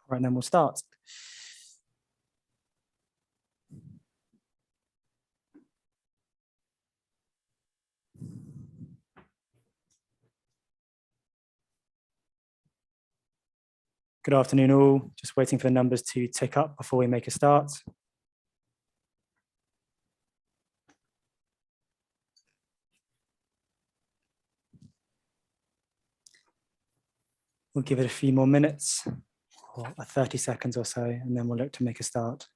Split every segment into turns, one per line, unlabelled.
Right, then we'll start. Good afternoon all. Just waiting for the numbers to tick up before we make a start. We'll give it a few more minutes, or 30 seconds or so, and then we'll look to make a start.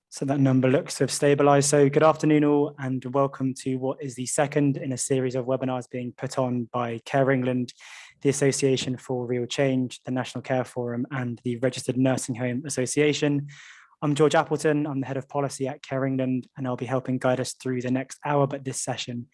So that number looks to have stabilized. So good afternoon all, and welcome to what is the second in a series of webinars being put on by Care England, the Association for Real Change, the National Care Forum, and the Registered Nursing Home Association. I'm George Appleton, I'm the Head of Policy at Care England, and I'll be helping guide us through the next hour, but this session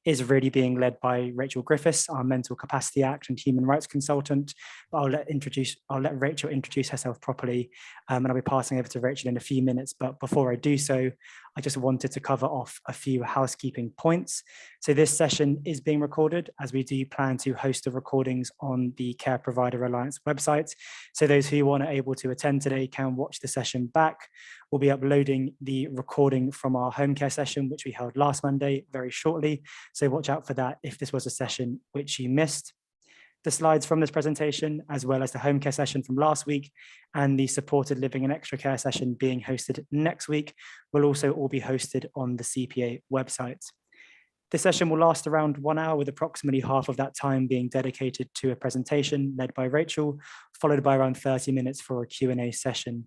is really being led by Rachel Griffiths, our Mental Capacity Act and Human Rights Consultant. But I'll let Rachel introduce herself properly, and I'll be passing over to Rachel in a few minutes. But before I do so, I just wanted to cover off a few housekeeping points. So this session is being recorded, as we do plan to host the recordings on the Care Provider Alliance website. So those who aren't able to attend today can watch the session back. We'll be uploading the recording from our home care session, which we held last Monday, very shortly. So watch out for that if this was a session which you missed. The slides from this presentation, as well as the home care session from last week and the supported living and extra care session being hosted next week, will also all be hosted on the CPA website. This session will last around 1 hour, with approximately half of that time being dedicated to a presentation led by Rachel, followed by around 30 minutes for a Q&A session.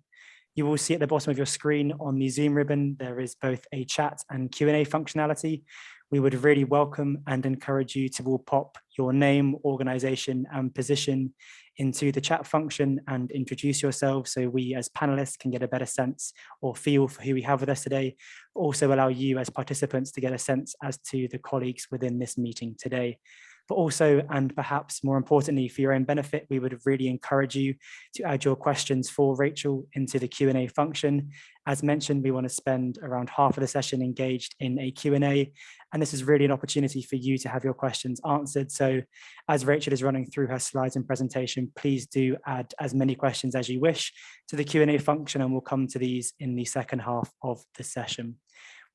You will see at the bottom of your screen on the Zoom ribbon, there is both a chat and Q&A functionality. We would really welcome and encourage you to all pop your name, organization, and position into the chat function and introduce yourselves, so we as panelists can get a better sense or feel for who we have with us today. Also allow you as participants to get a sense as to the colleagues within this meeting today. But also, and perhaps more importantly, for your own benefit, we would really encourage you to add your questions for Rachel into the Q&A function. As mentioned, we want to spend around half of the session engaged in a Q&A, and this is really an opportunity for you to have your questions answered. So as Rachel is running through her slides and presentation, please do add as many questions as you wish to the Q&A function, and we'll come to these in the second half of the session.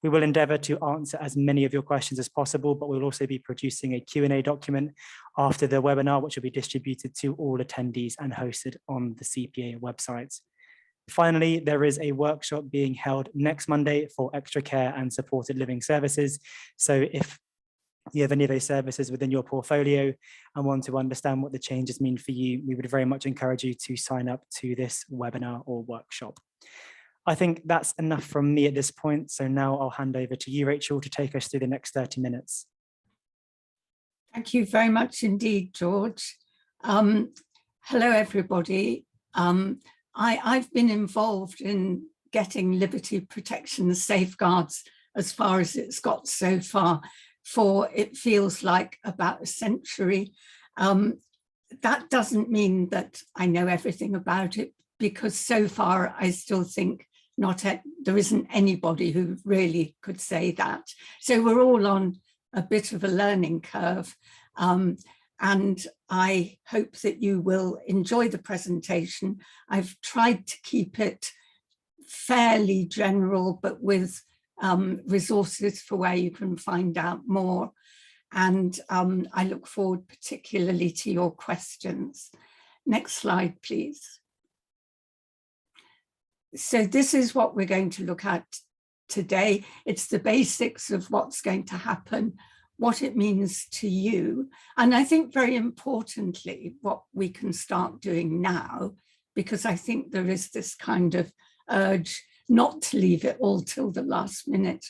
We will endeavour to answer as many of your questions as possible, but we'll also be producing a Q&A document after the webinar, which will be distributed to all attendees and hosted on the CPA website. Finally, there is a workshop being held next Monday for extra care and supported living services. So if you have any of those services within your portfolio and want to understand what the changes mean for you, we would very much encourage you to sign up to this webinar or workshop. I think that's enough from me at this point. So now I'll hand over to you, Rachel, to take us through the next 30 minutes.
Thank you very much indeed, George. Hello, everybody. I've been involved in getting liberty protection safeguards as far as it's got so far, for it feels like about a century. That doesn't mean that I know everything about it, because so far I still think there isn't anybody who really could say that. So we're all on a bit of a learning curve. And I hope that you will enjoy the presentation. I've tried to keep it fairly general, but with resources for where you can find out more. And I look forward particularly to your questions. Next slide, please. So this is what we're going to look at today. It's the basics of what's going to happen, what it means to you. And I think very importantly, what we can start doing now, because I think there is this kind of urge not to leave it all till the last minute.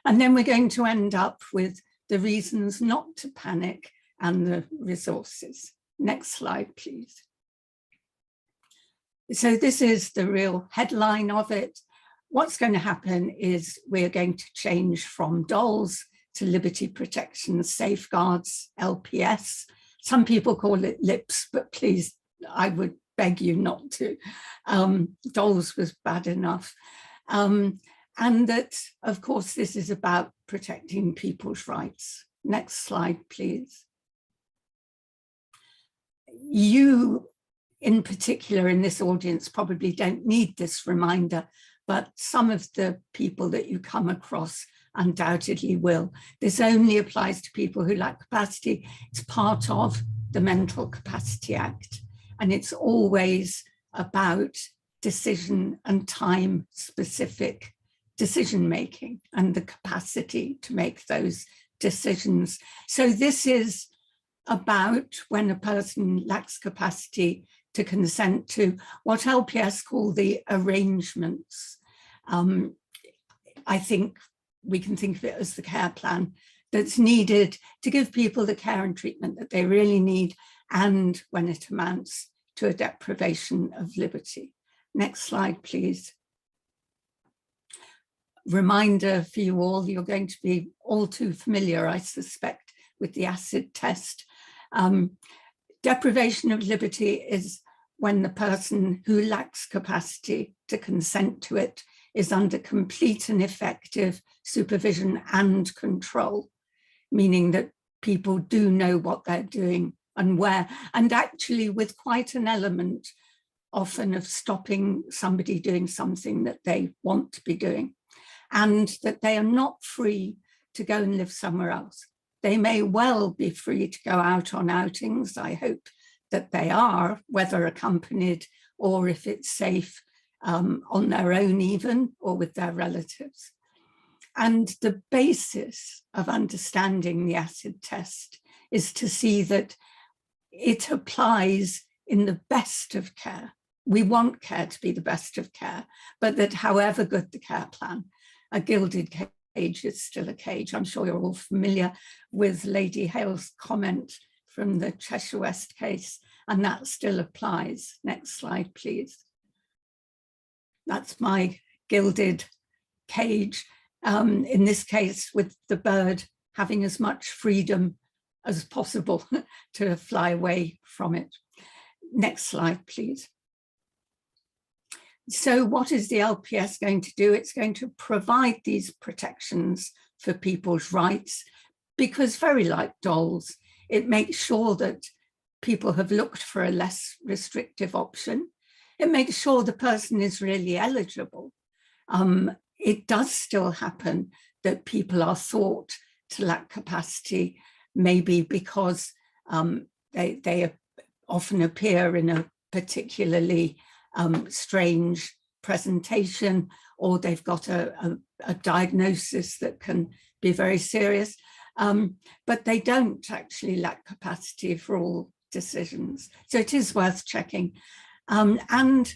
And then we're going to end up with the reasons not to panic and the resources. Next slide, please. So this is the real headline of it. What's going to happen is we're going to change from DOLS to Liberty Protection Safeguards, LPS. Some people call it LIPS, but please, I would beg you not to. DOLS was bad enough. And that, of course, this is about protecting people's rights. Next slide, please. You, in particular, in this audience, probably don't need this reminder, but some of the people that you come across undoubtedly will. This only applies to people who lack capacity. It's part of the Mental Capacity Act, and it's always about decision and time specific decision making and the capacity to make those decisions. So this is about when a person lacks capacity to consent to what LPS call the arrangements. I think we can think of it as the care plan that's needed to give people the care and treatment that they really need, and when it amounts to a deprivation of liberty. Next slide, please. Reminder for you all, you're going to be all too familiar, I suspect, with the acid test. Deprivation of liberty is when the person who lacks capacity to consent to it is under complete and effective supervision and control, meaning that people do know what they're doing and where, and actually with quite an element often of stopping somebody doing something that they want to be doing, and that they are not free to go and live somewhere else. They may well be free to go out on outings. I hope that they are, whether accompanied or if it's safe on their own even, or with their relatives. And the basis of understanding the acid test is to see that it applies in the best of care. We want care to be the best of care, but that however good the care plan, a gilded cage is still a cage. I'm sure you're all familiar with Lady Hale's comment from the Cheshire West case, and that still applies. Next slide, please. That's my gilded cage, in this case with the bird having as much freedom as possible to fly away from it. Next slide, please. So what is the LPS going to do? It's going to provide these protections for people's rights, because very like dolls, it makes sure that people have looked for a less restrictive option. It makes sure the person is really eligible. It does still happen that people are thought to lack capacity, maybe because they often appear in a particularly strange presentation, or they've got a diagnosis that can be very serious, but they don't actually lack capacity for all decisions. So it is worth checking. And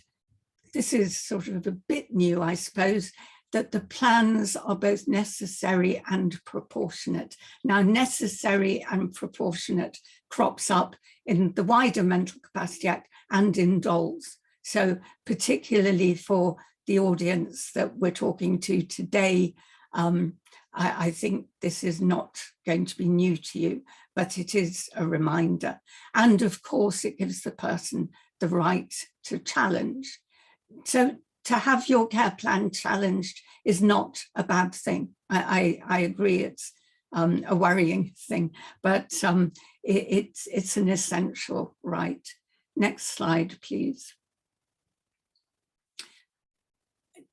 this is sort of a bit new, I suppose, that the plans are both necessary and proportionate. Now, necessary and proportionate crops up in the wider Mental Capacity Act and in DOLS. So particularly for the audience that we're talking to today, I think this is not going to be new to you, but it is a reminder. And of course, it gives the person the right to challenge. So to have your care plan challenged is not a bad thing. I agree, it's a worrying thing, but it's an essential right. Next slide, please.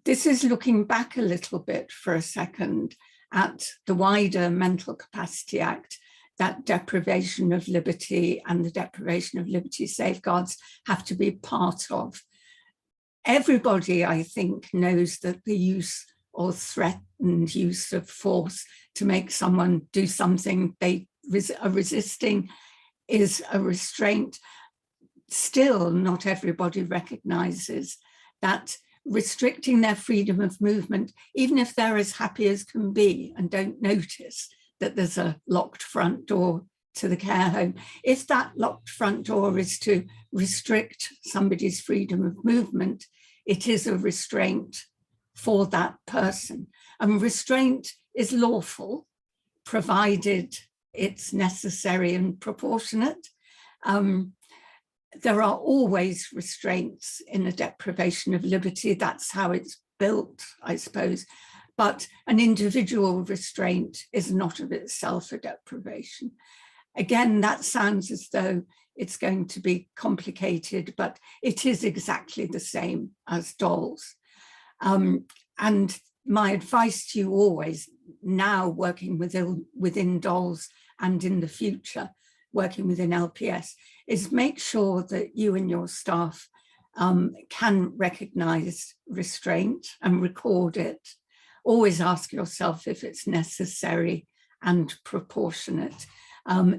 This is looking back a little bit for a second at the wider Mental Capacity Act, that deprivation of liberty and the deprivation of liberty safeguards have to be part of. Everybody, I think, knows that the use or threatened use of force to make someone do something they are resisting is a restraint. Still, not everybody recognizes that restricting their freedom of movement, even if they're as happy as can be and don't notice that there's a locked front door to the care home, if that locked front door is to restrict somebody's freedom of movement, it is a restraint for that person. And restraint is lawful, provided it's necessary and proportionate. There are always restraints in a deprivation of liberty. That's how it's built, I suppose, but an individual restraint is not of itself a deprivation. Again, that sounds as though it's going to be complicated, but it is exactly the same as dolls. And my advice to you always, now working within dolls and in the future, working within LPS, is make sure that you and your staff can recognize restraint and record it. Always ask yourself if it's necessary and proportionate.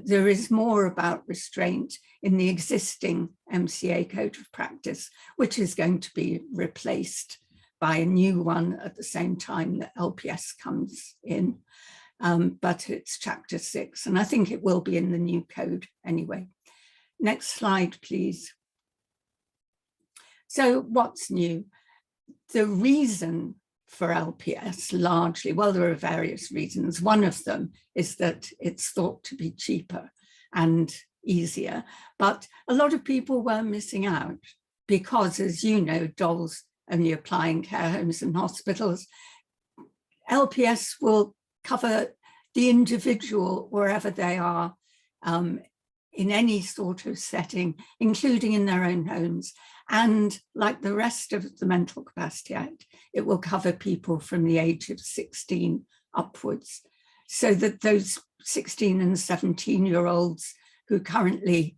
There is more about restraint in the existing MCA Code of Practice, which is going to be replaced by a new one at the same time that LPS comes in. But it's chapter 6, and I think it will be in the new code anyway. Next slide, please. So what's new? The reason for LPS largely, well, there are various reasons. One of them is that it's thought to be cheaper and easier, but a lot of people were missing out because, as you know, dolls only apply in care homes and hospitals. LPS will cover the individual wherever they are, in any sort of setting, including in their own homes. And like the rest of the Mental Capacity Act, it will cover people from the age of 16 upwards, so that those 16 and 17-year-olds who currently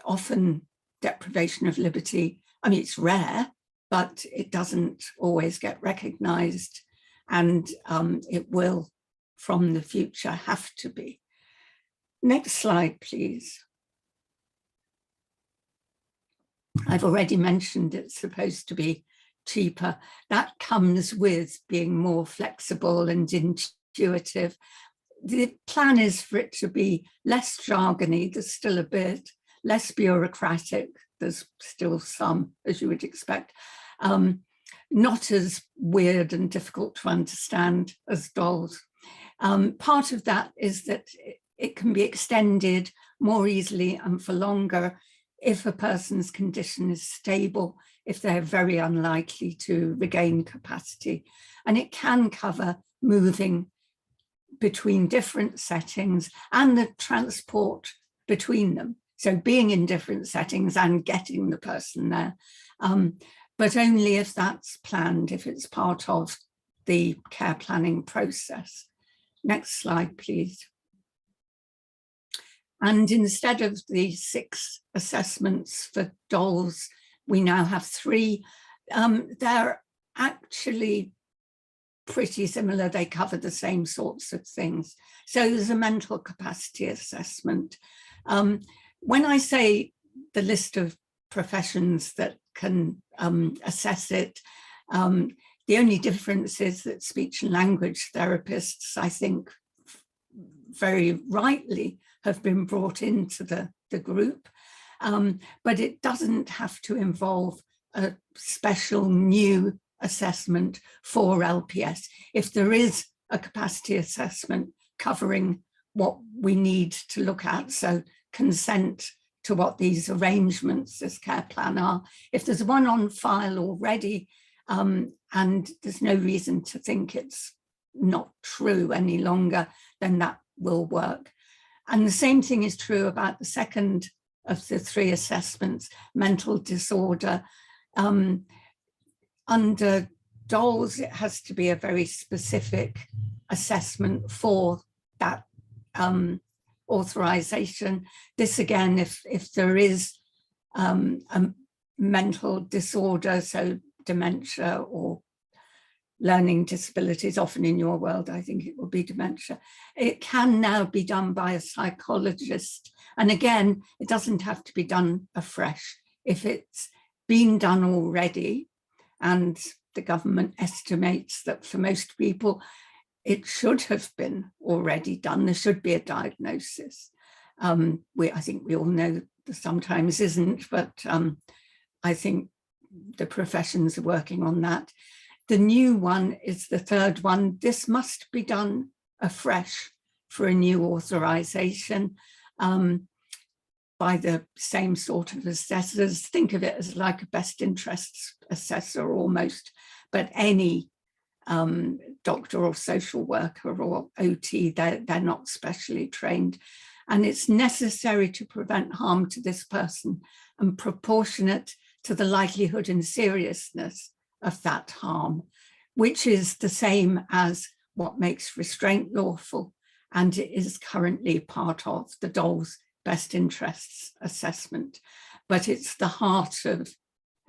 often deprivation of liberty, I mean, it's rare, but it doesn't always get recognised, and it will from the future have to be. Next slide, please. I've already mentioned it's supposed to be cheaper. That comes with being more flexible and intuitive. The plan is for it to be less jargony, there's still a bit, less bureaucratic, there's still some, as you would expect, not as weird and difficult to understand as dolls. Part of that is that it can be extended more easily and for longer if a person's condition is stable, if they're very unlikely to regain capacity. And it can cover moving between different settings and the transport between them. So being in different settings and getting the person there, but only if that's planned, if it's part of the care planning process. Next slide, please. And instead of the 6 assessments for dolls, we now have 3. They're actually pretty similar. They cover the same sorts of things. So there's a mental capacity assessment. When I say the list of professions that can assess it, the only difference is that speech and language therapists, I think, very rightly have been brought into the group, but it doesn't have to involve a special new assessment for LPS. If there is a capacity assessment covering what we need to look at, so consent to what these arrangements, this care plan are, if there's one on file already, and there's no reason to think it's not true any longer, then that will work. And the same thing is true about the second of the 3 assessments, mental disorder. Under dolls, it has to be a very specific assessment for that authorization. This again, if there is a mental disorder, so dementia or learning disabilities, often in your world, I think it will be dementia. It can now be done by a psychologist. And again, it doesn't have to be done afresh. If it's been done already, and the government estimates that for most people, it should have been already done. There should be a diagnosis. I think we all know that sometimes isn't, but I think the professions are working on that. The new one is the 3rd one. This must be done afresh for a new authorization by the same sort of assessors. Think of it as like a best interests assessor almost, but any doctor or social worker or OT, they're not specially trained. And it's necessary to prevent harm to this person and proportionate to the likelihood and seriousness of that harm, which is the same as what makes restraint lawful, and it is currently part of the DOL's best interests assessment. But it's the heart of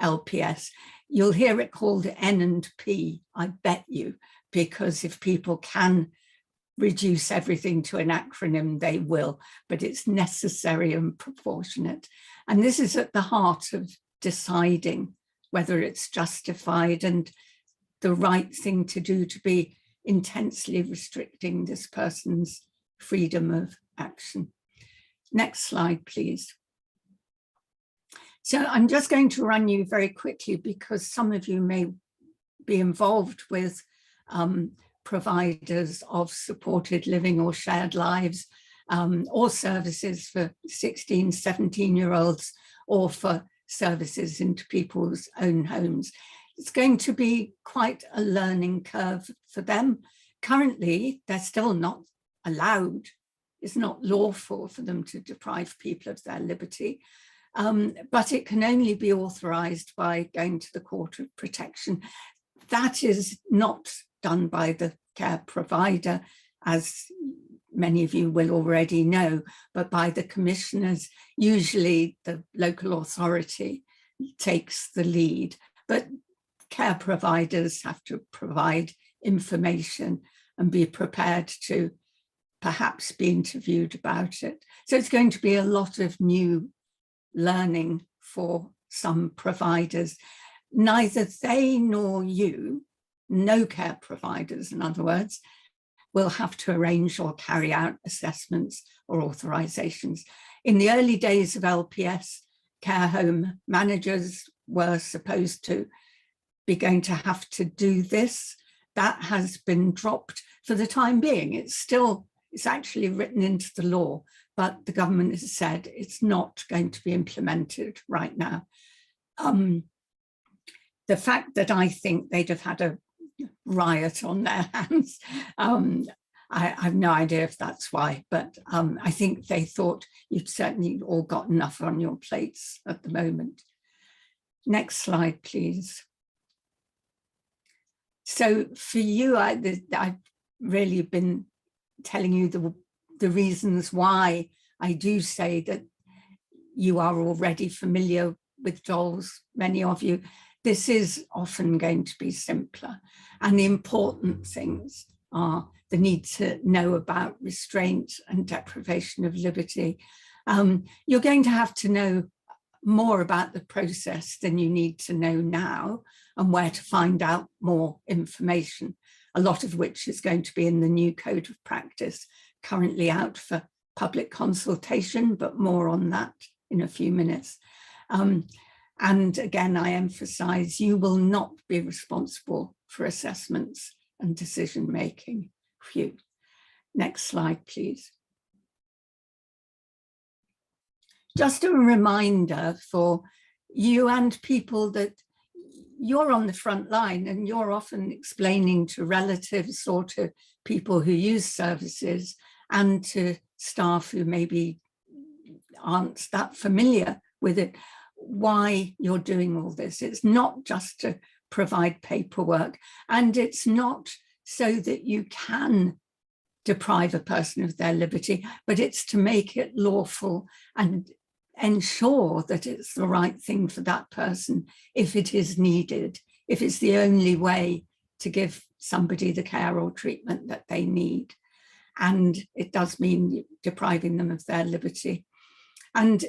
LPS. You'll hear it called N and P, I bet you, because if people can reduce everything to an acronym, they will, but it's necessary and proportionate. And this is at the heart of deciding whether it's justified and the right thing to do to be intensely restricting this person's freedom of action. Next slide, please. So I'm just going to run you very quickly because some of you may be involved with providers of supported living or shared lives, or services for 16, 17-year-olds, or for services into people's own homes. It's going to be quite a learning curve for them. Currently, they're still not allowed. It's not lawful for them to deprive people of their liberty, but it can only be authorised by going to the Court of Protection. That is not done by the care provider, as many of you will already know, but by the commissioners. Usually the local authority takes the lead, but care providers have to provide information and be prepared to perhaps be interviewed about it. So it's going to be a lot of new learning for some providers. Neither they nor you, no care providers, in other words, will have to arrange or carry out assessments or authorisations. In the early days of LPS, care home managers were supposed to be going to have to do this. That has been dropped for the time being. It's actually written into the law, but the government has said it's not going to be implemented right now. The fact that I think they'd have had a riot on their hands, I have no idea if that's why, but I think they thought you'd certainly all got enough on your plates at the moment. Next slide, please. So for you, I've really been telling you the reasons why I do say that you are already familiar with DOLS, many of you. This is often going to be simpler. And the important things are the need to know about restraint and deprivation of liberty. You're going to have to know more about the process than you need to know now and where to find out more information, a lot of which is going to be in the new code of practice, currently out for public consultation, but more on that in a few minutes. And again, I emphasize, you will not be responsible for assessments and decision-making. Phew. Next slide, please. Just a reminder for you and people that you're on the front line and you're often explaining to relatives or to people who use services and to staff who maybe aren't that familiar with it, why you're doing all this. It's not just to provide paperwork, and it's not so that you can deprive a person of their liberty, but it's to make it lawful and ensure that it's the right thing for that person if it is needed, if it's the only way to give somebody the care or treatment that they need. And it does mean depriving them of their liberty. And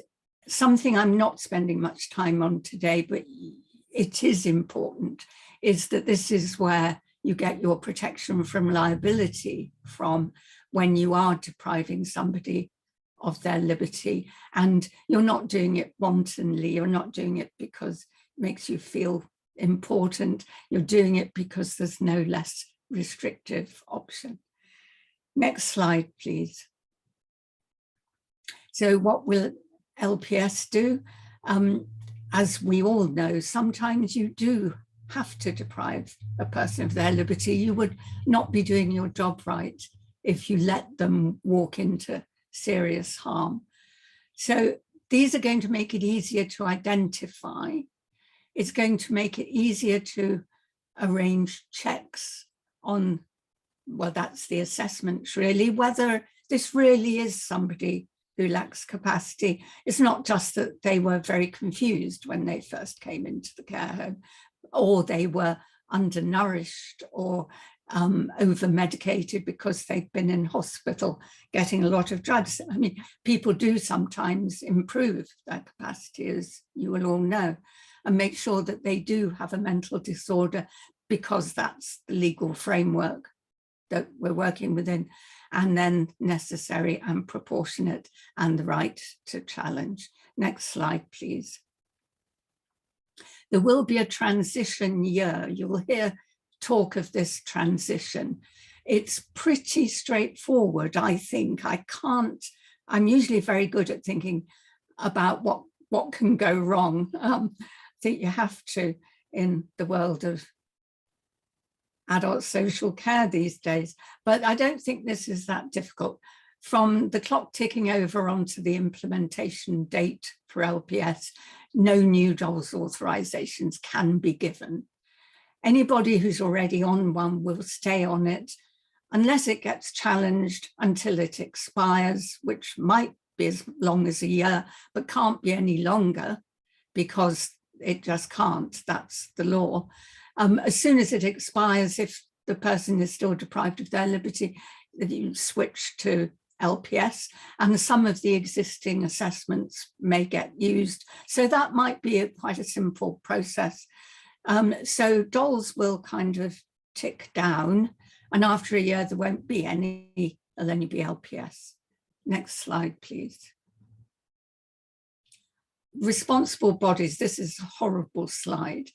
something I'm not spending much time on today, but it is important, is that this is where you get your protection from liability from when you are depriving somebody of their liberty. And you're not doing it wantonly, you're not doing it because it makes you feel important, you're doing it because there's no less restrictive option. Next slide, please. So what will LPS do? As we all know, sometimes you do have to deprive a person of their liberty. You would not be doing your job right if you let them walk into serious harm. So these are going to make it easier to identify. It's going to make it easier to arrange checks on, well, that's the assessments really, whether this really is somebody who lacks capacity. It's not just that they were very confused when they first came into the care home, or they were undernourished or over-medicated because they've been in hospital getting a lot of drugs. I mean, people do sometimes improve their capacity, as you will all know, and make sure that they do have a mental disorder, because that's the legal framework that we're working within, and then necessary and proportionate and the right to challenge. Next slide, please. There will be a transition year. You'll hear talk of this transition. It's pretty straightforward, I think. I'm usually very good at thinking about what can go wrong. I think you have to in the world of adult social care these days, but I don't think this is that difficult. From the clock ticking over onto the implementation date for LPS, no new DOLS authorisations can be given. Anybody who's already on one will stay on it unless it gets challenged until it expires, which might be as long as a year, but can't be any longer because it just can't. That's the law. As soon as it expires, if the person is still deprived of their liberty, you switch to LPS, and some of the existing assessments may get used. So that might be quite a simple process. So DOLS will kind of tick down, and after a year there won't be any, there'll only be LPS. Next slide, please. Responsible bodies, this is a horrible slide.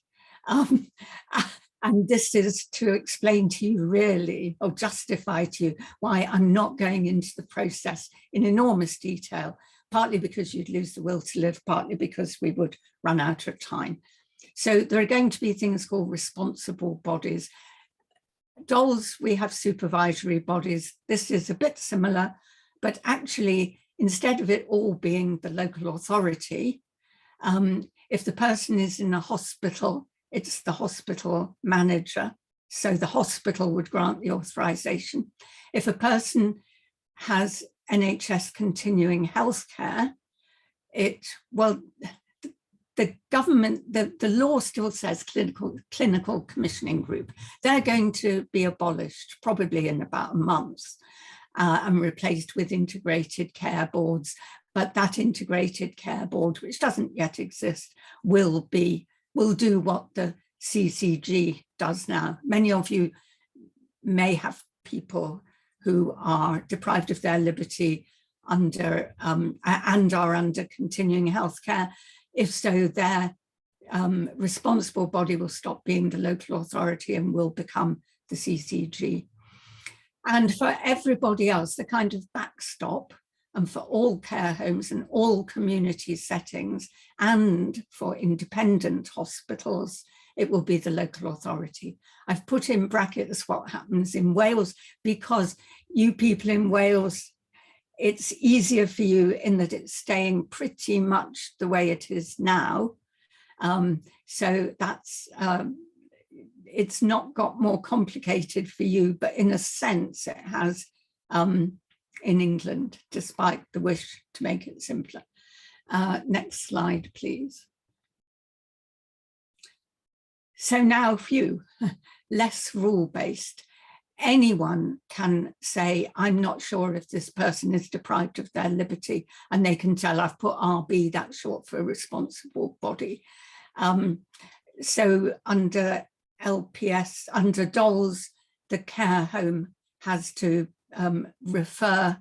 And this is to explain to you really, or justify to you why I'm not going into the process in enormous detail, partly because you'd lose the will to live, partly because we would run out of time. So there are going to be things called responsible bodies. DOLS, we have supervisory bodies. This is a bit similar, but actually, instead of it all being the local authority, if the person is in a hospital, it's the hospital manager. So the hospital would grant the authorization. If a person has NHS continuing healthcare, the government, the law still says clinical commissioning group. They're going to be abolished probably in about a month and replaced with integrated care boards. But that integrated care board, which doesn't yet exist, will do what the CCG does now. Many of you may have people who are deprived of their liberty and are under continuing healthcare. If so, their responsible body will stop being the local authority and will become the CCG. And for everybody else, the kind of backstop, and for all care homes and all community settings, and for independent hospitals, it will be the local authority. I've put in brackets what happens in Wales, because you people in Wales, it's easier for you in that it's staying pretty much the way it is now. So that's, it's not got more complicated for you, but in a sense it has in England, despite the wish to make it simpler. Next slide, please. So now, less rule-based. Anyone can say, I'm not sure if this person is deprived of their liberty, and they can tell, I've put RB, that's short for responsible body. So under LPS, under DOLS, the care home has to refer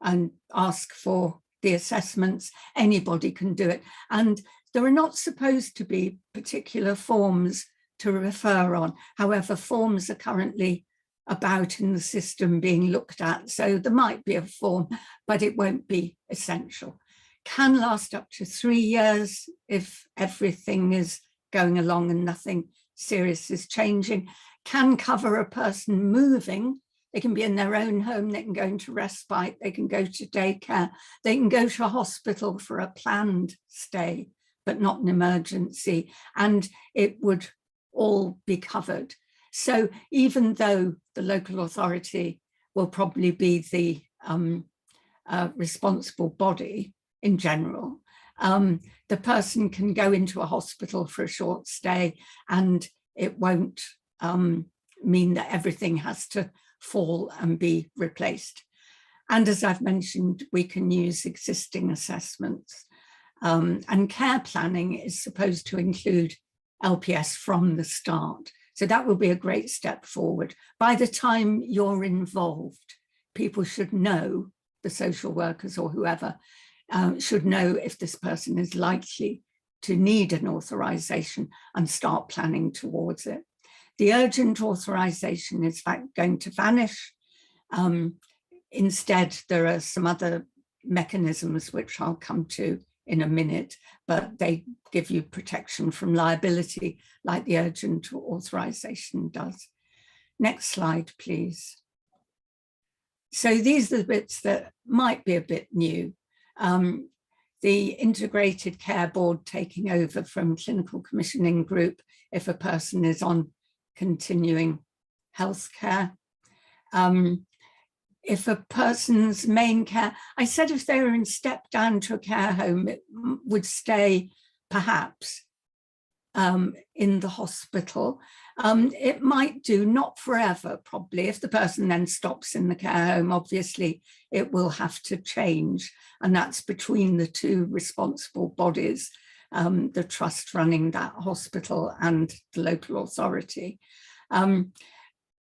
and ask for the assessments. Anybody can do it. And there are not supposed to be particular forms to refer on. However, forms are currently about in the system being looked at. So there might be a form, but it won't be essential. Can last up to 3 years if everything is going along and nothing serious is changing, can cover a person moving. They can be in their own home, they can go into respite, they can go to daycare, they can go to a hospital for a planned stay, but not an emergency, and it would all be covered. So even though the local authority will probably be the responsible body in general, the person can go into a hospital for a short stay, and it won't mean that everything has to fall and be replaced. And as I've mentioned, we can use existing assessments. And care planning is supposed to include LPS from the start. So that will be a great step forward. By the time you're involved, people should know, the social workers or whoever, should know if this person is likely to need an authorization and start planning towards it. The urgent authorization is going to vanish. Instead, there are some other mechanisms which I'll come to in a minute, but they give you protection from liability like the urgent authorization does. Next slide, please. So these are the bits that might be a bit new. The integrated care board taking over from clinical commissioning group if a person is on continuing health care. If a person's main care, I said if they were in step down to a care home, it would stay perhaps in the hospital. It might do, not forever, probably. If the person then stops in the care home, obviously it will have to change. And that's between the two responsible bodies, the trust running that hospital and the local authority.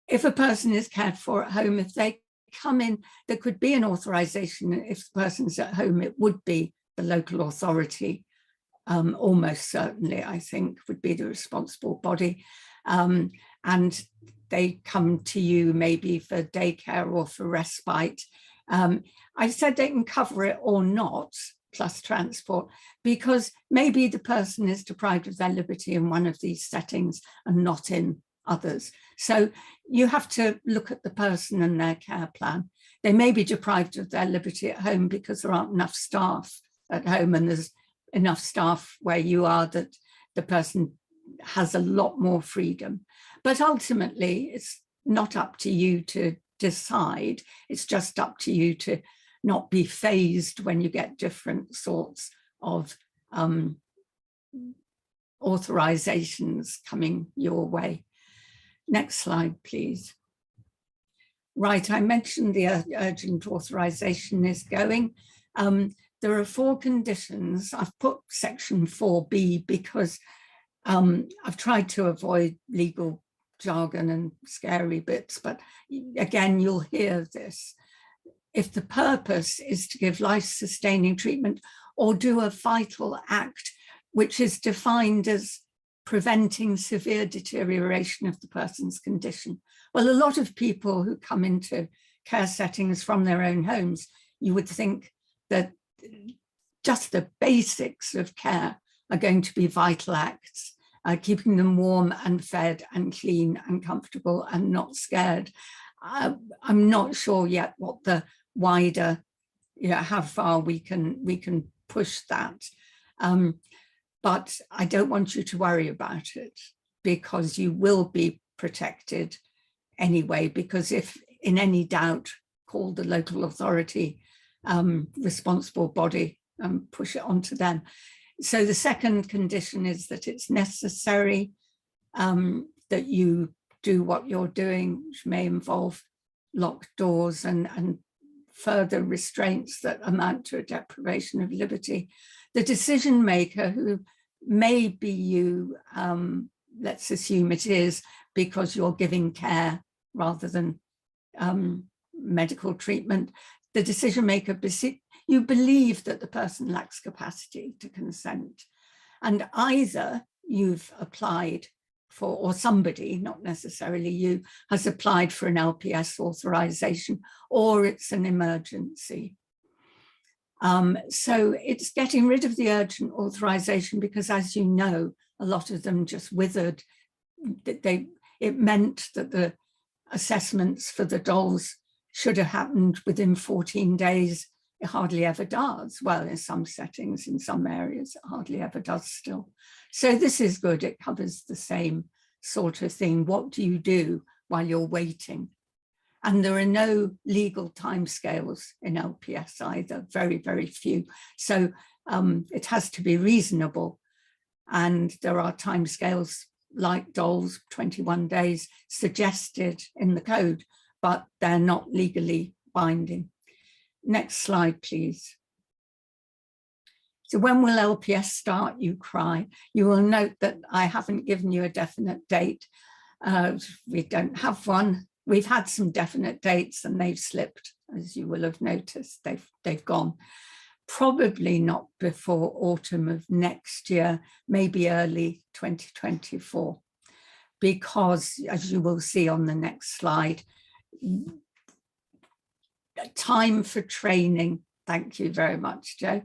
If a person is cared for at home, if they come in, there could be an authorization. If the person's at home, it would be the local authority. Almost certainly, I think, would be the responsible body. And they come to you maybe for daycare or for respite. I said they can cover it or not, plus transport, because maybe the person is deprived of their liberty in one of these settings and not in others. So you have to look at the person and their care plan. They may be deprived of their liberty at home because there aren't enough staff at home, and there's enough staff where you are that the person has a lot more freedom. But ultimately, it's not up to you to decide. It's just up to you to not be phased when you get different sorts of authorizations coming your way. Next slide, please. Right, I mentioned the urgent authorization is going. There are 4 conditions. I've put section 4B because I've tried to avoid legal jargon and scary bits, but again, you'll hear this. If the purpose is to give life-sustaining treatment or do a vital act, which is defined as preventing severe deterioration of the person's condition. Well, a lot of people who come into care settings from their own homes, you would think that just the basics of care are going to be vital acts, keeping them warm and fed and clean and comfortable and not scared. I'm not sure yet what the wider, how far we can push that. But I don't want you to worry about it, because you will be protected anyway, because if in any doubt, call the local authority responsible body and push it onto them. So the second condition is that it's necessary that you do what you're doing, which may involve locked doors and further restraints that amount to a deprivation of liberty. The decision maker, who may be you, let's assume it is, because you're giving care rather than medical treatment, the decision maker, you believe that the person lacks capacity to consent. And either you've applied for, or somebody, not necessarily you, has applied for an LPS authorization, or it's an emergency. So it's getting rid of the urgent authorization because, as you know, a lot of them just withered it meant that the assessments for the dolls should have happened within 14 days. It hardly ever does. Well, in some settings, in some areas, it hardly ever does still. So this is good. It covers the same sort of thing. What do you do while you're waiting? And there are no legal timescales in LPS either, very, very few. So it has to be reasonable. And there are timescales like dolls, 21 days suggested in the code, but they're not legally binding. Next slide, please. So when will LPS start, you cry? You will note that I haven't given you a definite date. We don't have one. We've had some definite dates and they've slipped, as you will have noticed. They've gone. Probably not before autumn of next year, maybe early 2024, because as you will see on the next slide, time for training, thank you very much, Joe,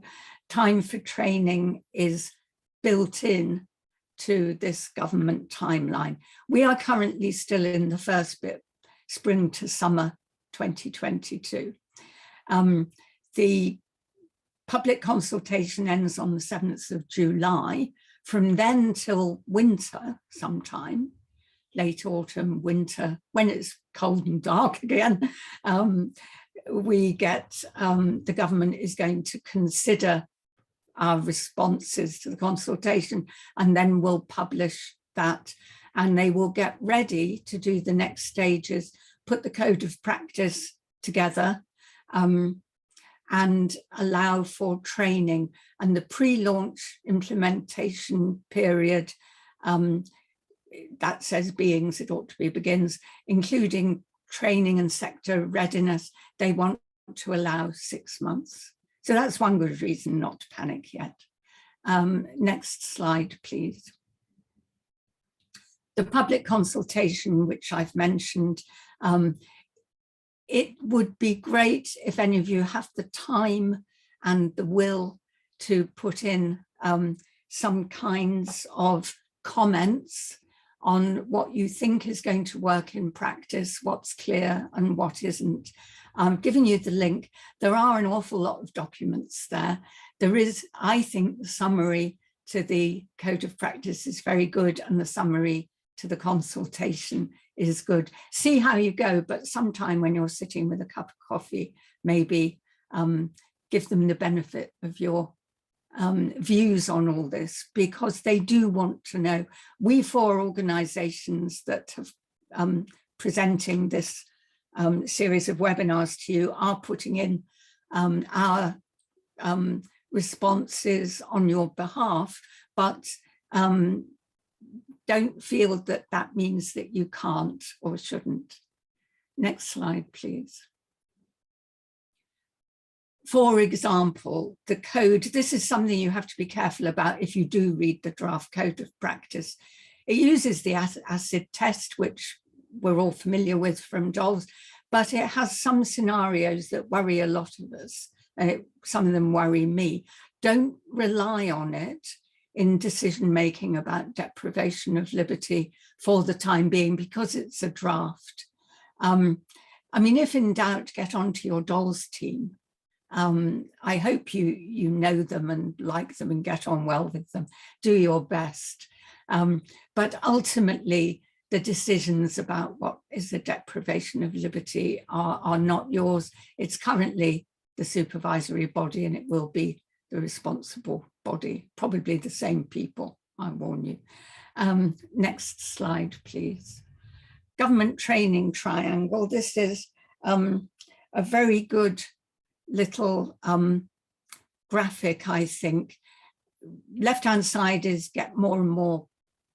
time for training is built in to this government timeline. We are currently still in the first bit, spring to summer 2022. The public consultation ends on the 7th of July. From then till winter sometime, late autumn, winter, when it's cold and dark again, we get, the government is going to consider our responses to the consultation, and then we'll publish that, and they will get ready to do the next stages, put the code of practice together, and allow for training. And the pre-launch implementation period, that says beings, it ought to be begins, including training and sector readiness, they want to allow 6 months. So that's one good reason not to panic yet. Next slide, please. The public consultation, which I've mentioned, it would be great if any of you have the time and the will to put in some kinds of comments on what you think is going to work in practice, what's clear and what isn't. I'm giving you the link. There are an awful lot of documents there. There is, I think, the summary to the code of practice is very good, and the summary to the consultation is good. See how you go, but sometime when you're sitting with a cup of coffee, maybe give them the benefit of your views on all this, because they do want to know. We 4 organizations that have presenting this series of webinars to you are putting in our responses on your behalf, but don't feel that that means that you can't or shouldn't. Next slide, please. For example, the code, this is something you have to be careful about if you do read the draft code of practice. It uses the acid test, which we're all familiar with from dolls, but it has some scenarios that worry a lot of us. Some of them worry me. Don't rely on it in decision-making about deprivation of liberty for the time being, because it's a draft. I mean, if in doubt, get onto your dolls team. I hope you know them and like them and get on well with them. Do your best. But ultimately, the decisions about what is the deprivation of liberty are not yours. It's currently the supervisory body, and it will be the responsible body, probably the same people, I warn you. Next slide, please. Government training triangle. This is a very good little graphic, I think. Left-hand side is get more and more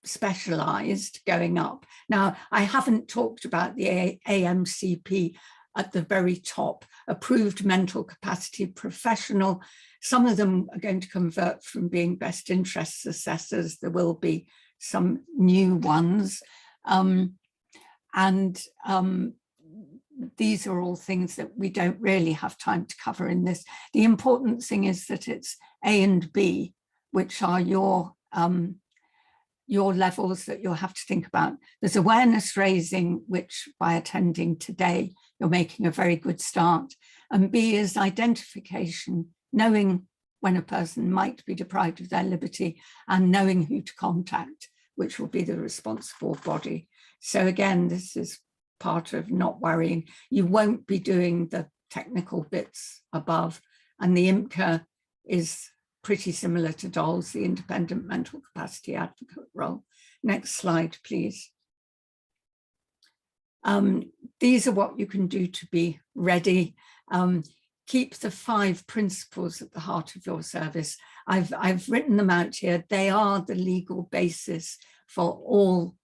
specialized going up. Now, I haven't talked about the AMCP at the very top, approved mental capacity professional. Some of them are going to convert from being best interests assessors. There will be some new ones. These are all things that we don't really have time to cover in this. The important thing is that it's A and B, which are your your levels that you'll have to think about. There's awareness raising, which by attending today, you're making a very good start. And B is identification, knowing when a person might be deprived of their liberty and knowing who to contact, which will be the responsible body. So again, this is part of not worrying. You won't be doing the technical bits above, and the IMCA is pretty similar to DOLS, the Independent Mental Capacity Advocate role. Next slide, please. These are what you can do to be ready. Keep the 5 principles at the heart of your service. I've written them out here. They are the legal basis for all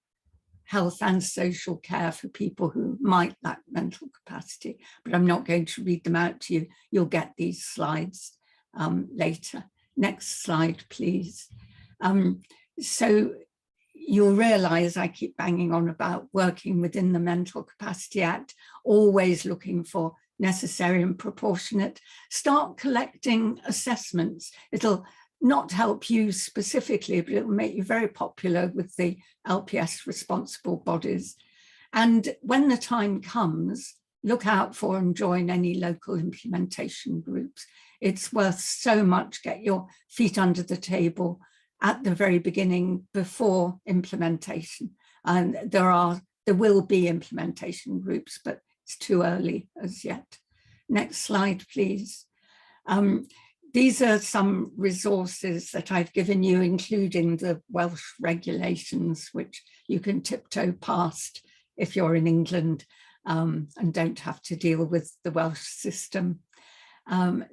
health and social care for people who might lack mental capacity, but I'm not going to read them out to you. You'll get these slides later. Next slide, please. So you'll realize I keep banging on about working within the Mental Capacity Act, always looking for necessary and proportionate. Start collecting assessments. It'll not help you specifically, but it'll make you very popular with the LPS responsible bodies. And when the time comes, look out for and join any local implementation groups. It's worth so much. Get your feet under the table at the very beginning before implementation. And there will be implementation groups, but it's too early as yet. Next slide, please. These are some resources that I've given you, including the Welsh regulations, which you can tiptoe past if you're in England and don't have to deal with the Welsh system.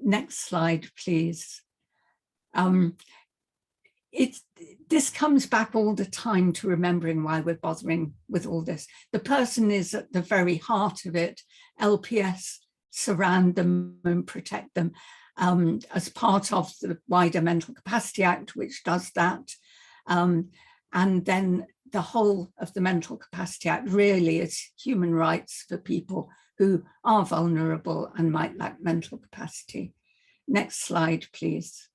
Next slide, please. This comes back all the time to remembering why we're bothering with all this. The person is at the very heart of it. LPS surround them and protect them as part of the wider Mental Capacity Act, which does that. And then the whole of the Mental Capacity Act really is human rights for people who are vulnerable and might lack mental capacity. Next slide, please.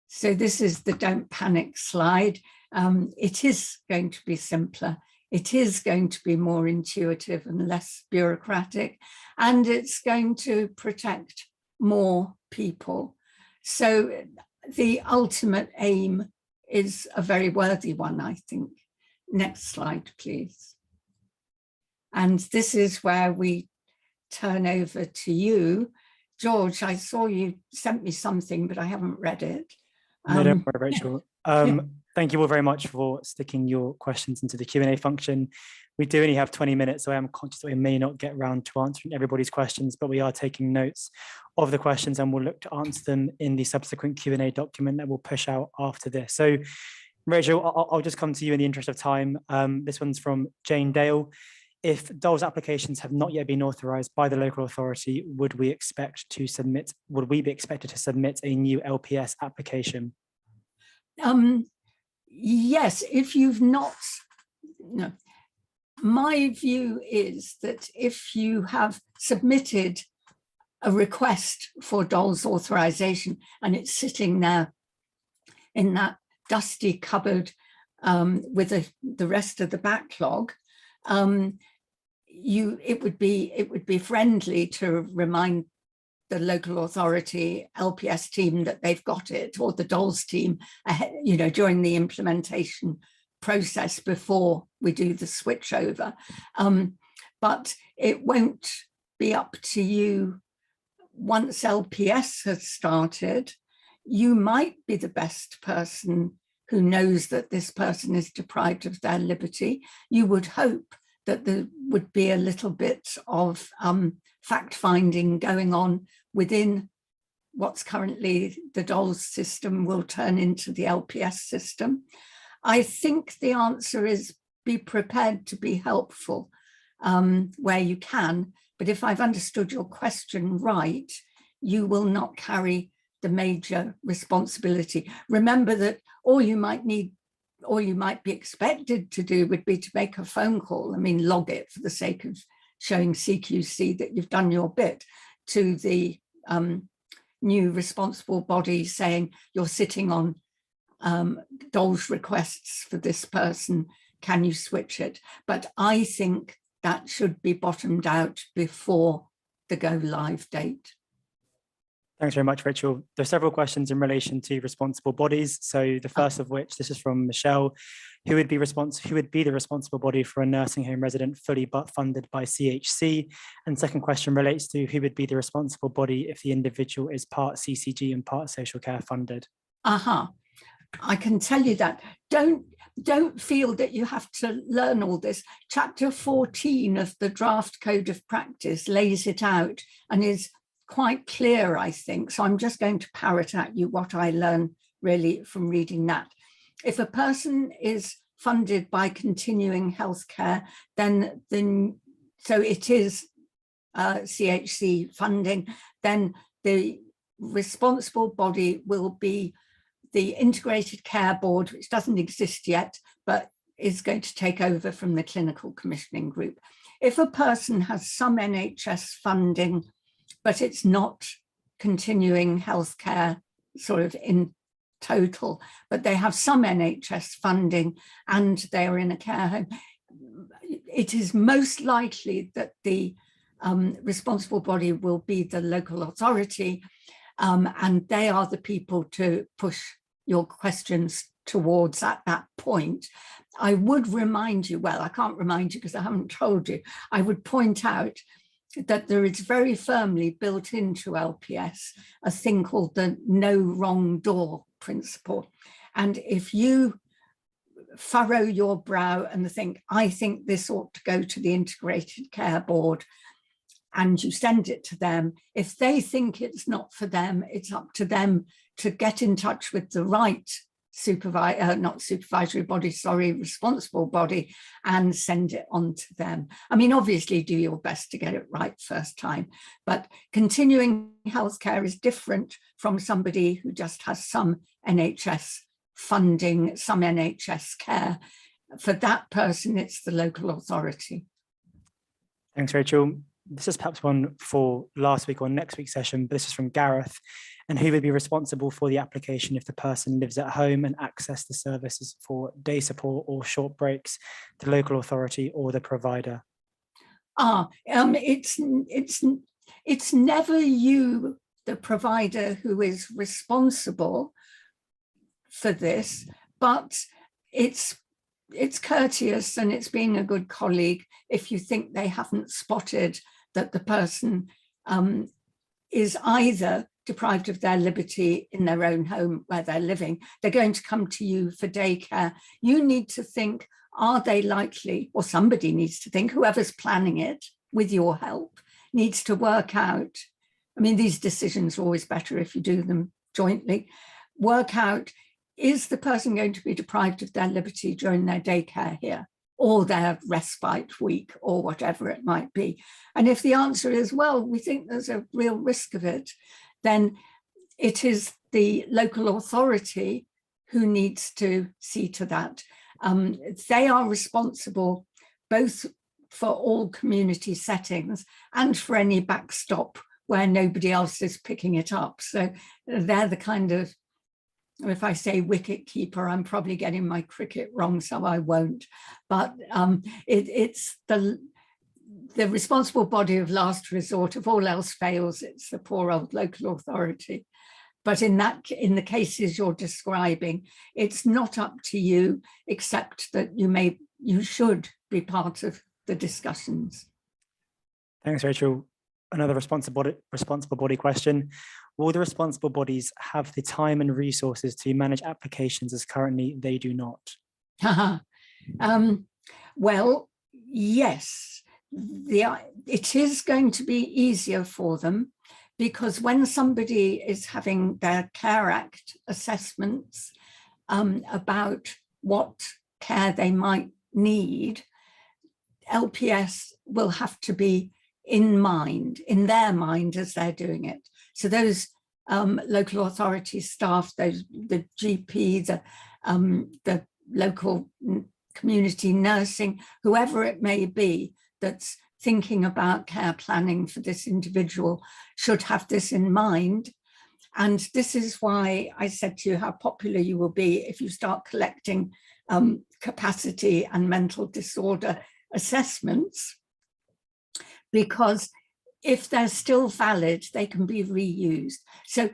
So this is the don't panic slide. It is going to be simpler. It is going to be more intuitive and less bureaucratic, and it's going to protect more people. So the ultimate aim is a very worthy one, I think. Next slide, please. And this is where we turn over to you. George, I saw you sent me something, but I haven't read it.
No, don't worry, Rachel. Thank you all very much for sticking your questions into the Q&A function. We do only have 20 minutes, so I am conscious that we may not get around to answering everybody's questions, but we are taking notes of the questions and we'll look to answer them in the subsequent Q&A document that we'll push out after this. So, Rachel, I'll just come to you in the interest of time. This one's from Jane Dale. If DOLS applications have not yet been authorised by the local authority, would we be expected to submit a new LPS application?
Yes, if you've not, no. My view is that if you have submitted a request for DOLS authorisation and it's sitting there in that dusty cupboard with the rest of the backlog, it would be friendly to remind the local authority LPS team that they've got it, or the DOLS team, during the implementation process before we do the switch over. But it won't be up to you once LPS has started. You might be the best person who knows that this person is deprived of their liberty. You would hope that there would be a little bit of fact-finding going on within what's currently the DOLS system will turn into the LPS system. I think the answer is be prepared to be helpful where you can, but if I've understood your question right, you will not carry the major responsibility. Remember that all you might be expected to do would be to make a phone call. I mean, log it for the sake of showing CQC that you've done your bit to the new responsible body saying you're sitting on DOLS requests for this person, can you switch it? But I think that should be bottomed out before the go live date.
Thanks very much, Rachel. There are several questions in relation to responsible bodies. So the first of which, this is from Michelle, who would be the responsible body for a nursing home resident fully funded by CHC? And second question relates to who would be the responsible body if the individual is part CCG and part social care funded?
I can tell you that. Don't feel that you have to learn all this. Chapter 14 of the draft code of practice lays it out and is quite clear, I think. So I'm just going to parrot at you what I learned really from reading that. If a person is funded by continuing healthcare, then so it is CHC funding, then the responsible body will be the Integrated Care Board, which doesn't exist yet, but is going to take over from the Clinical Commissioning Group. If a person has some NHS funding, but it's not continuing healthcare sort of in total, but they have some NHS funding and they are in a care home, it is most likely that the responsible body will be the local authority, and they are the people to push your questions towards at that point. I would remind you, well, I can't remind you because I haven't told you, I would point out that there is very firmly built into LPS a thing called the no wrong door principle. And if you furrow your brow and think, I think this ought to go to the Integrated Care Board, and you send it to them, if they think it's not for them, it's up to them to get in touch with the right responsible body and send it on to them. I mean, obviously do your best to get it right first time, but continuing healthcare is different from somebody who just has some NHS funding, some NHS care. For that person, it's the local authority.
Thanks, Rachel. This is perhaps one for last week or next week's session, but this is from Gareth. And who would be responsible for the application if the person lives at home and access the services for day support or short breaks, the local authority or the provider?
It's never you, the provider, who is responsible for this, but it's courteous and it's being a good colleague if you think they haven't spotted that the person is either deprived of their liberty in their own home where they're living, they're going to come to you for daycare. You need to think, are they likely, or somebody needs to think, whoever's planning it with your help needs to work out, I mean, these decisions are always better if you do them jointly, work out, is the person going to be deprived of their liberty during their daycare here, or their respite week, or whatever it might be? And if the answer is, well, we think there's a real risk of it, then it is the local authority who needs to see to that. They are responsible both for all community settings and for any backstop where nobody else is picking it up. So they're the kind of, if I say wicket keeper, I'm probably getting my cricket wrong, so I won't. But it's the responsible body of last resort. If all else fails, it's the poor old local authority. But in the cases you're describing, it's not up to you, except that you should be part of the discussions.
Thanks, Rachel. Another responsible body question. Will the responsible bodies have the time and resources to manage applications as currently they do not?
Well, yes, it is going to be easier for them, because when somebody is having their Care Act assessments about what care they might need, LPS will have to be in their mind as they're doing it. So those local authority staff, the GP, the local community nursing, whoever it may be that's thinking about care planning for this individual, should have this in mind. And this is why I said to you how popular you will be if you start collecting capacity and mental disorder assessments, because if they're still valid, they can be reused. So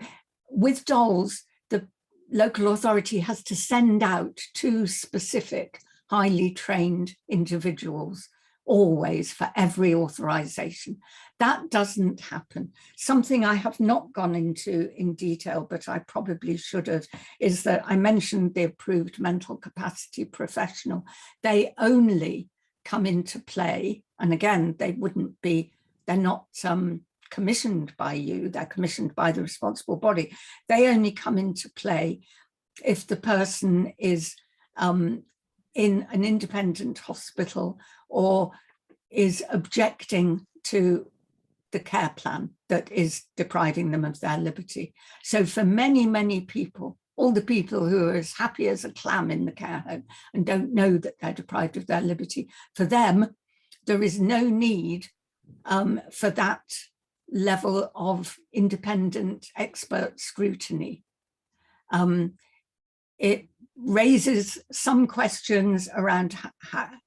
with DOLS, the local authority has to send out 2 specific highly trained individuals always for every authorization. That doesn't happen. Something I have not gone into in detail, but I probably should have, is that I mentioned the approved mental capacity professional. They only come into play, and again, they wouldn't be, they're not commissioned by you, they're commissioned by the responsible body. They only come into play if the person is in an independent hospital or is objecting to the care plan that is depriving them of their liberty. So for many, many people, all the people who are as happy as a clam in the care home and don't know that they're deprived of their liberty, for them, there is no need for that level of independent expert scrutiny. It raises some questions around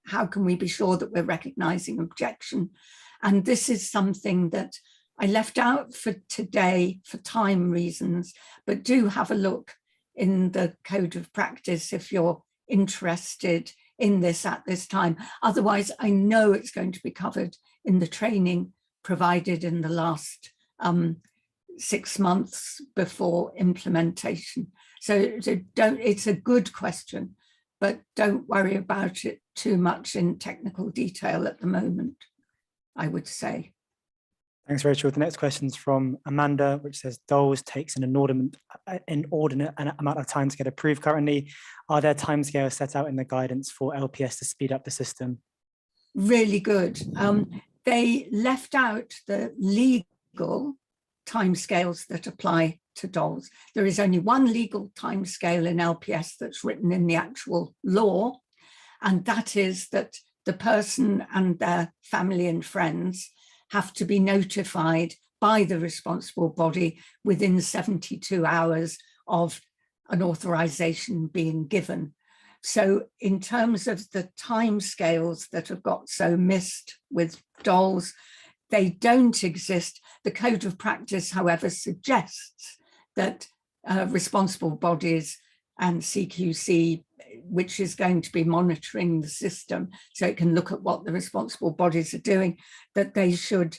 how can we be sure that we're recognizing objection. And this is something that I left out for today for time reasons, but do have a look in the code of practice if you're interested in this at this time. Otherwise, I know it's going to be covered in the training provided in the last 6 months before implementation. So don't, it's a good question, but don't worry about it too much in technical detail at the moment, I would say.
Thanks, Rachel. The next question is from Amanda, which says, DOLS takes an inordinate amount of time to get approved currently. Are there timescales set out in the guidance for LPS to speed up the system?
Really good. They left out the legal timescales that apply to DOLS. There is only one legal timescale in LPS that's written in the actual law, and that is that the person and their family and friends have to be notified by the responsible body within 72 hours of an authorization being given. So in terms of the timescales that have got so missed with DOLS, they don't exist. The code of practice, however, suggests that responsible bodies and CQC, which is going to be monitoring the system so it can look at what the responsible bodies are doing, that they should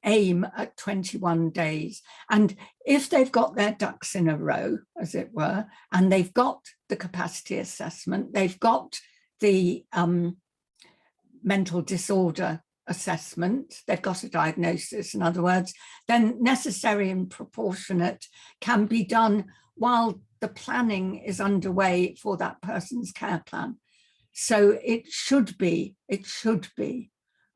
aim at 21 days. And if they've got their ducks in a row, as it were, and they've got the capacity assessment, they've got the mental disorder assessment, they've got a diagnosis, in other words, then necessary and proportionate can be done while the planning is underway for that person's care plan. So it should be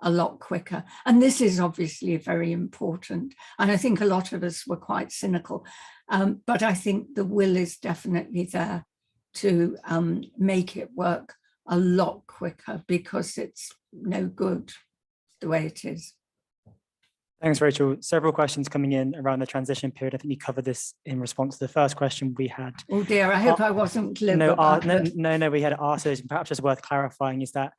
a lot quicker. And this is obviously very important. And I think a lot of us were quite cynical, but I think the will is definitely there to make it work a lot quicker, because it's no good the way it is.
Thanks, Rachel. Several questions coming in around the transition period. I think you covered this in response to the first question we had.
Oh dear, I hope I wasn't clear.
No, we had asked those, perhaps just worth clarifying is that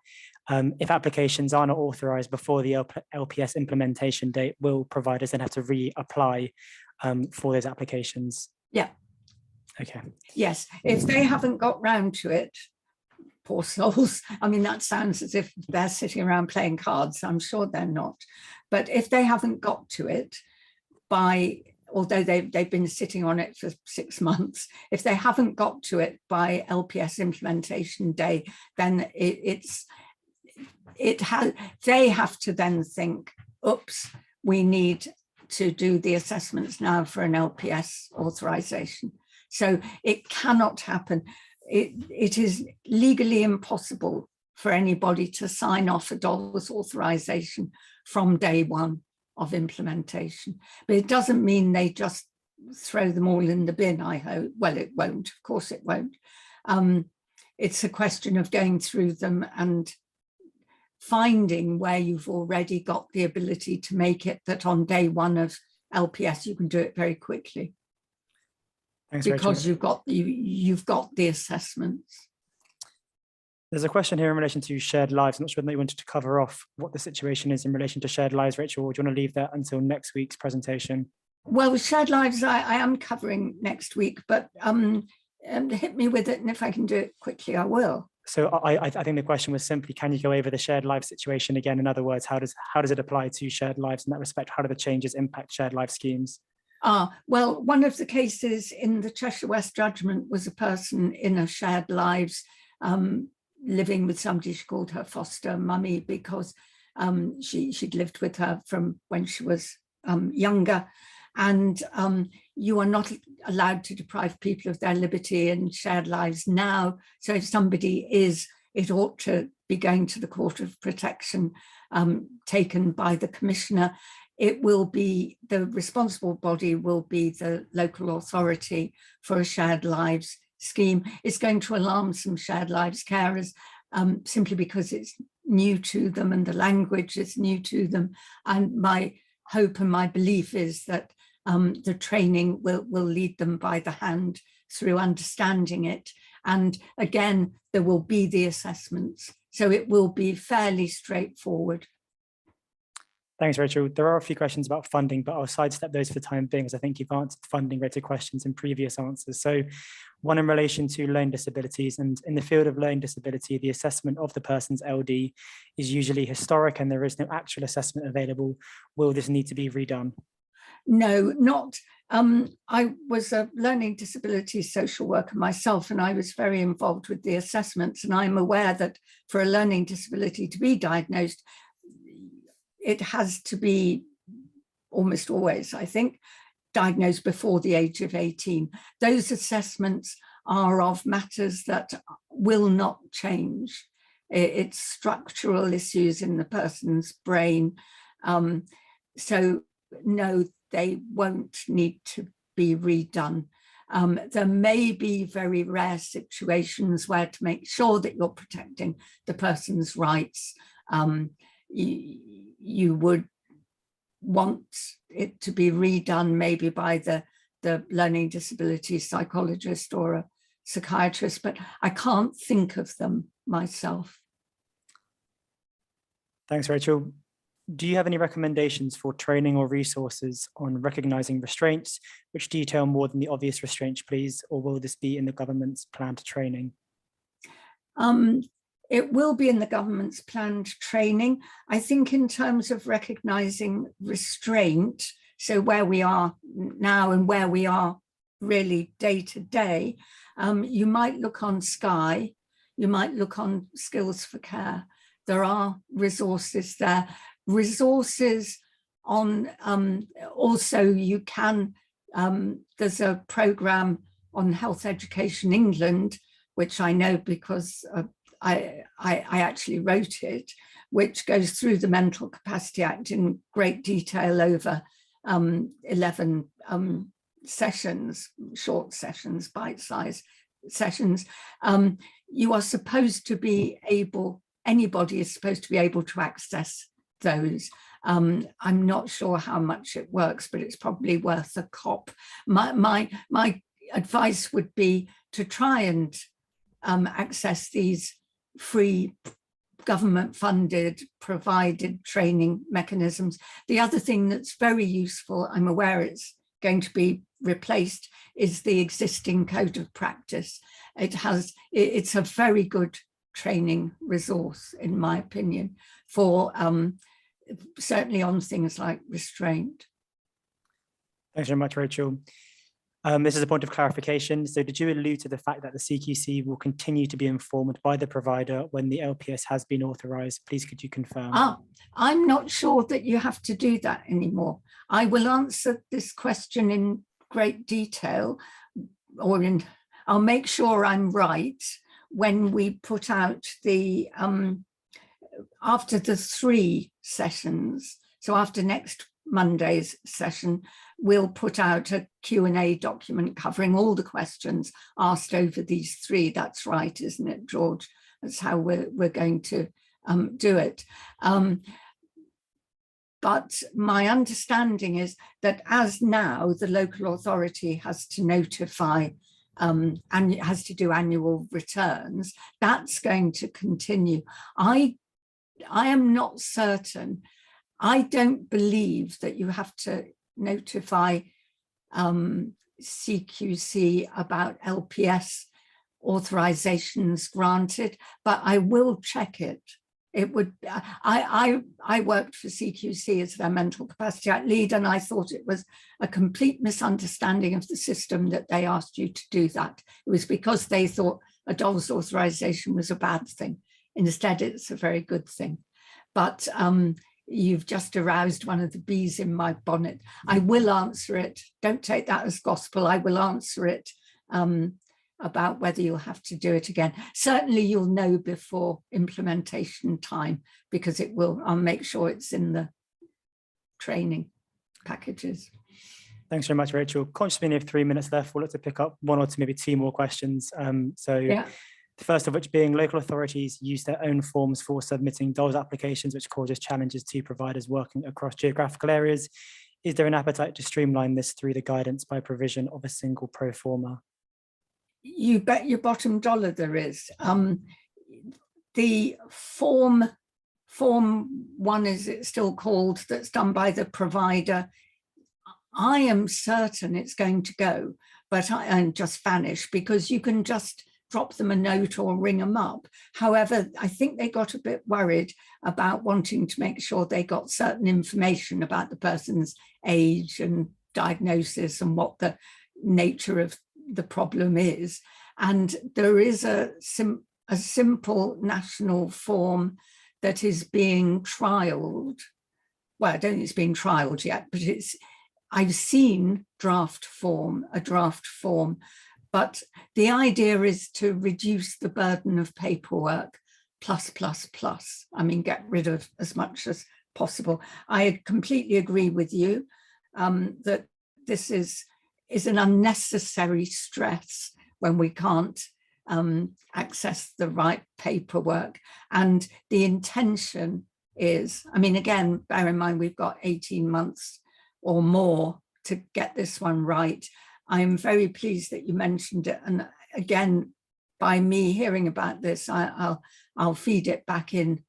if applications are not authorized before the LPS implementation date, will providers then have to reapply for those applications?
Yeah.
Okay.
Yes, if they haven't got round to it, poor souls. I mean, that sounds as if they're sitting around playing cards. I'm sure they're not. But if they haven't got to it by, although they've been sitting on it for 6 months, if they haven't got to it by LPS implementation day, then they have to then think, oops, we need to do the assessments now for an LPS authorization. So it cannot happen. It is legally impossible for anybody to sign off a DOLS authorization from day one of implementation. But it doesn't mean they just throw them all in the bin, I hope. Well, it won't, of course it won't. It's a question of going through them and finding where you've already got the ability to make it that on day one of LPS, you can do it very quickly.
Thanks,
because
Rachel.
you've got the assessments.
There's a question here in relation to shared lives. I'm not sure whether you wanted to cover off what the situation is in relation to shared lives, Rachel, or do you want to leave that until next week's presentation?
Well, shared lives, I am covering next week, but hit me with it, and if I can do it quickly, I will.
So I think the question was simply, can you go over the shared life situation again? In other words, how does it apply to shared lives in that respect? How do the changes impact shared life schemes?
Well, one of the cases in the Cheshire West judgment was a person in a shared lives living with somebody. She called her foster mummy because she'd lived with her from when she was younger. And you are not allowed to deprive people of their liberty in shared lives now. So if somebody is, it ought to be going to the Court of Protection taken by the Commissioner. It will be, the responsible body will be the local authority for a shared lives scheme. It's going to alarm some shared lives carers simply because it's new to them and the language is new to them. And my hope and my belief is that the training will lead them by the hand through understanding it. And again, there will be the assessments. So it will be fairly straightforward.
Thanks, Rachel. There are a few questions about funding, but I'll sidestep those for the time being, as I think you've answered funding-related questions in previous answers. So one in relation to learning disabilities, and in the field of learning disability, the assessment of the person's LD is usually historic and there is no actual assessment available. Will this need to be redone?
No, not. I was a learning disability social worker myself, and I was very involved with the assessments. And I'm aware that for a learning disability to be diagnosed, it has to be almost always, I think, diagnosed before the age of 18. Those assessments are of matters that will not change. It's structural issues in the person's brain. So no, they won't need to be redone. There may be very rare situations where, to make sure that you're protecting the person's rights, you would want it to be redone maybe by the learning disability psychologist or a psychiatrist, but I can't think of them myself.
Thanks, Rachel. Do you have any recommendations for training or resources on recognising restraints, which detail more than the obvious restraints, please? Or will this be in the government's planned training?
It will be in the government's planned training. I think in terms of recognising restraint, so where we are now and where we are really day to day, you might look on Sky, you might look on Skills for Care. There are resources there. Resources on, also you can, there's a programme on Health Education England, which I know because I actually wrote it, which goes through the Mental Capacity Act in great detail over 11 sessions, short sessions, bite-sized sessions. You are supposed to be able, anybody is supposed to be able to access those. I'm not sure how much it works, but it's probably worth a cop. My advice would be to try and access these free government funded provided training mechanisms. The other thing that's very useful, I'm aware it's going to be replaced, is the existing code of practice. It's a very good training resource, in my opinion, for certainly on things like restraint.
Thanks very much, Rachel. This is a point of clarification. So did you allude to the fact that the CQC will continue to be informed by the provider when the LPS has been authorised? Please, could you confirm?
I'm not sure that you have to do that anymore. I will answer this question in great detail, or I'll make sure I'm right when we put out the, after the 3 sessions, so after next Monday's session, we'll put out a Q&A document covering all the questions asked over these 3. That's right, isn't it, George? That's how we're going to do it. But my understanding is that as now the local authority has to notify and it has to do annual returns, that's going to continue. I am not certain. I don't believe that you have to notify CQC about LPS authorizations granted, but I will check it. It would, I worked for CQC as their mental capacity act lead, and I thought it was a complete misunderstanding of the system that they asked you to do that. It was because they thought a DOLS authorization was a bad thing. Instead, it's a very good thing. But you've just aroused one of the bees in my bonnet. I will answer it. Don't take that as gospel. I will answer it about whether you'll have to do it again. Certainly you'll know before implementation time, because it will, I'll make sure it's in the training packages.
Thanks very much, Rachel. Conscious we only have 3 minutes left. We'll look to pick up 1 or 2, maybe 2 more questions. The first of which being local authorities use their own forms for submitting DOLS applications, which causes challenges to providers working across geographical areas. Is there an appetite to streamline this through the guidance by provision of a single pro forma?
You bet your bottom dollar there is. The form 1, is it still called, that's done by the provider, I am certain it's going to go, and just vanish, because you can just drop them a note or ring them up. However, I think they got a bit worried about wanting to make sure they got certain information about the person's age and diagnosis and what the nature of the problem is. And there is a simple national form that is being trialed. Well, I don't think it's being trialed yet, but I've seen a draft form, but the idea is to reduce the burden of paperwork, I mean, get rid of as much as possible. I completely agree with you that this is an unnecessary stress when we can't access the right paperwork. And the intention is, I mean, again, bear in mind, we've got 18 months or more to get this one right. I'm very pleased that you mentioned it. And again, by me hearing about this, I'll feed it back in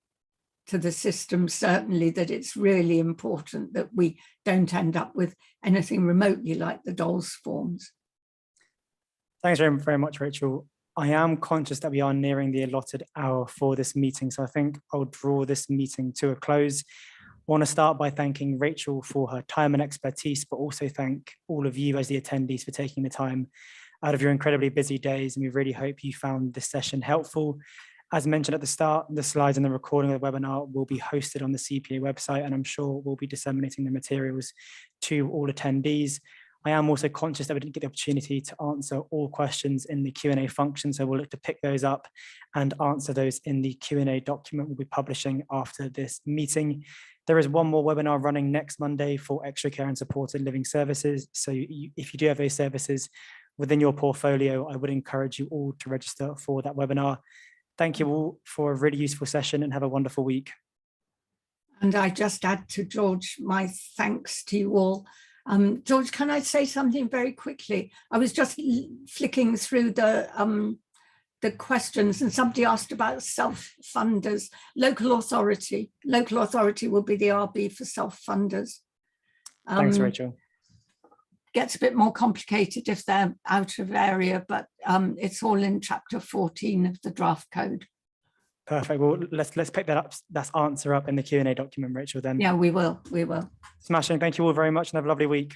to the system, certainly, that it's really important that we don't end up with anything remotely like the DOLS forms.
Thanks very much, Rachel. I am conscious that we are nearing the allotted hour for this meeting, so I think I'll draw this meeting to a close. I want to start by thanking Rachel for her time and expertise, but also thank all of you as the attendees for taking the time out of your incredibly busy days. And we really hope you found this session helpful. As mentioned at the start, the slides and the recording of the webinar will be hosted on the CPA website, and I'm sure we'll be disseminating the materials to all attendees. I am also conscious that we didn't get the opportunity to answer all questions in the Q&A function, so we'll look to pick those up and answer those in the Q&A document we'll be publishing after this meeting. There is one more webinar running next Monday for extra care and supported living services. So if you do have those services within your portfolio, I would encourage you all to register for that webinar. Thank you all for a really useful session and have a wonderful week.
And I just add to George, my thanks to you all. George, can I say something very quickly? I was just flicking through the questions, and somebody asked about self-funders. Local authority will be the RB for self-funders.
Thanks, Rachel.
Gets a bit more complicated if they're out of area, but it's all in chapter 14 of the draft code.
Perfect. Well, let's pick that answer up in the Q&A document, Rachel, then.
Yeah, we will.
Smashing. Thank you all very much and have a lovely week.